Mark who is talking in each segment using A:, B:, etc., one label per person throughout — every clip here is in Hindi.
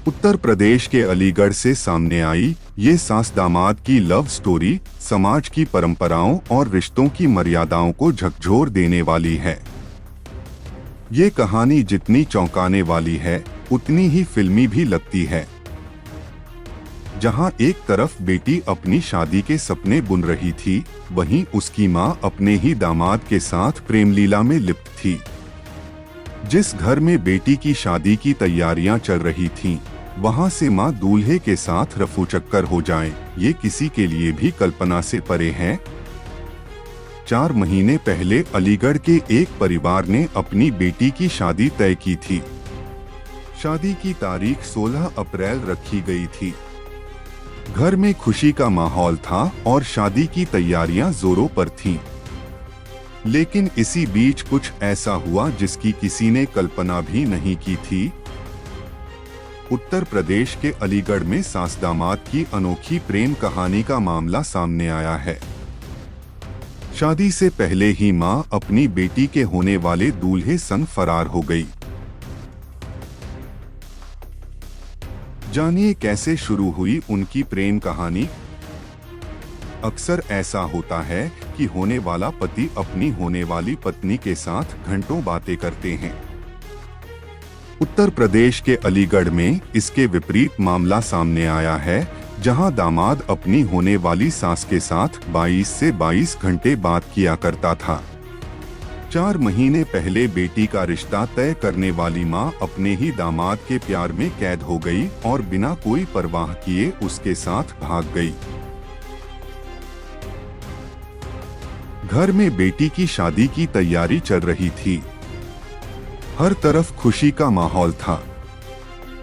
A: उत्तर प्रदेश के अलीगढ़ से सामने आई ये सास दामाद की लव स्टोरी समाज की परंपराओं और रिश्तों की मर्यादाओं को झकझोर देने वाली है। ये कहानी जितनी चौंकाने वाली है उतनी ही फिल्मी भी लगती है। जहां एक तरफ बेटी अपनी शादी के सपने बुन रही थी, वहीं उसकी मां अपने ही दामाद के साथ प्रेम लीला में लिप्त थी। जिस घर में बेटी की शादी की तैयारियां चल रही थीं, वहां से मां दूल्हे के साथ रफूचक्कर हो जाए, ये किसी के लिए भी कल्पना से परे है। 4 महीने पहले अलीगढ़ के एक परिवार ने अपनी बेटी की शादी तय की थी। शादी की तारीख 16 अप्रैल रखी गई थी। घर में खुशी का माहौल था और शादी की तैयारियां जोरों पर थीं। लेकिन इसी बीच कुछ ऐसा हुआ जिसकी किसी ने कल्पना भी नहीं की थी। उत्तर प्रदेश के अलीगढ़ में सास दामाद की अनोखी प्रेम कहानी का मामला सामने आया है। शादी से पहले ही मां अपनी बेटी के होने वाले दूल्हे संग फरार हो गई। जानिए कैसे शुरू हुई उनकी प्रेम कहानी। अक्सर ऐसा होता है कि होने वाला पति अपनी होने वाली पत्नी के साथ घंटों बातें करते हैं। उत्तर प्रदेश के अलीगढ़ में इसके विपरीत मामला सामने आया है, जहां दामाद अपनी होने वाली सास के साथ 22 से 22 घंटे बात किया करता था। 4 महीने पहले बेटी का रिश्ता तय करने वाली मां अपने ही दामाद के प्यार में कैद हो गई और बिना कोई परवाह किए उसके साथ भाग गई। घर में बेटी की शादी की तैयारी चल रही थी। हर तरफ खुशी का माहौल था।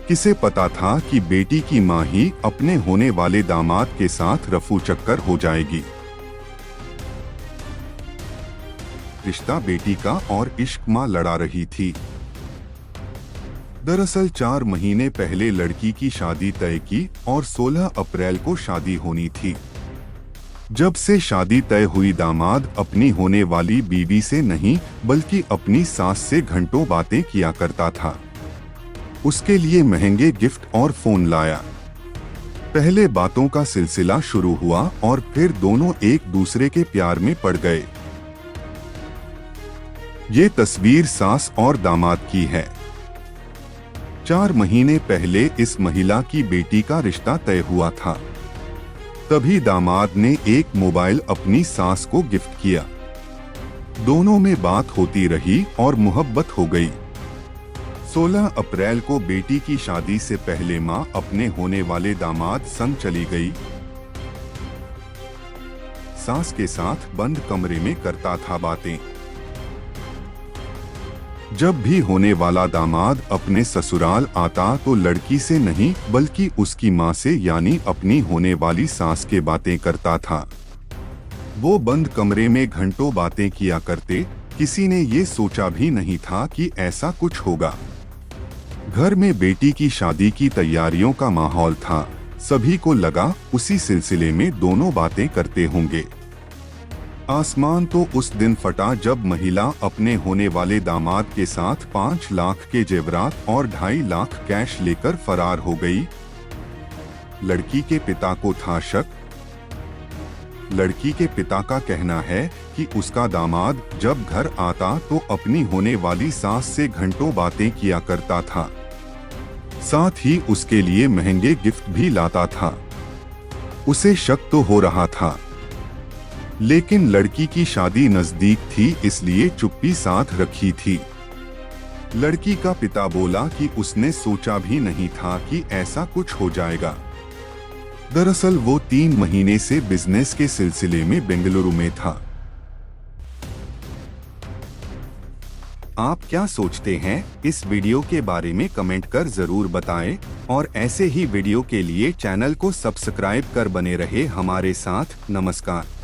A: किसे पता था कि बेटी की मां ही अपने होने वाले दामाद के साथ रफूचक्कर हो जाएगी। रिश्ता बेटी का और इश्क मां लड़ा रही थी। दरअसल 4 महीने पहले लड़की की शादी तय की और 16 अप्रैल को शादी होनी थी। जब से शादी तय हुई, दामाद अपनी होने वाली बीवी से नहीं बल्कि अपनी सास से घंटों बातें किया करता था। उसके लिए महंगे गिफ्ट और फोन लाया। पहले बातों का सिलसिला शुरू हुआ और फिर दोनों एक दूसरे के प्यार में पड़ गए। ये तस्वीर सास और दामाद की है। 4 महीने पहले इस महिला की बेटी का रिश्ता तय हुआ था। तभी दामाद ने एक मोबाइल अपनी सास को गिफ्ट किया। दोनों में बात होती रही और मोहब्बत हो गई। 16 अप्रैल को बेटी की शादी से पहले मां अपने होने वाले दामाद संग चली गई। सास के साथ बंद कमरे में करता था बातें। जब भी होने वाला दामाद अपने ससुराल आता तो लड़की से नहीं बल्कि उसकी मां से यानी अपनी होने वाली सास के बातें करता था। वो बंद कमरे में घंटों बातें किया करते। किसी ने ये सोचा भी नहीं था कि ऐसा कुछ होगा। घर में बेटी की शादी की तैयारियों का माहौल था। सभी को लगा उसी सिलसिले में दोनों बातें करते होंगे। आसमान तो उस दिन फटा जब महिला अपने होने वाले दामाद के साथ 5 लाख के जेवरात और 2.5 लाख कैश लेकर फरार हो गई। लड़की के पिता को था शक। लड़की के पिता का कहना है कि उसका दामाद जब घर आता तो अपनी होने वाली सास से घंटों बातें किया करता था। साथ ही उसके लिए महंगे गिफ्ट भी लाता था। उसे शक तो हो रहा था, लेकिन लड़की की शादी नजदीक थी इसलिए चुप्पी साध रखी थी। लड़की का पिता बोला कि उसने सोचा भी नहीं था कि ऐसा कुछ हो जाएगा। दरअसल वो 3 महीने से बिजनेस के सिलसिले में बेंगलुरु में था। आप क्या सोचते हैं इस वीडियो के बारे में कमेंट कर जरूर बताएं और ऐसे ही वीडियो के लिए चैनल को सब्सक्राइब कर बने रहे हमारे साथ। नमस्कार।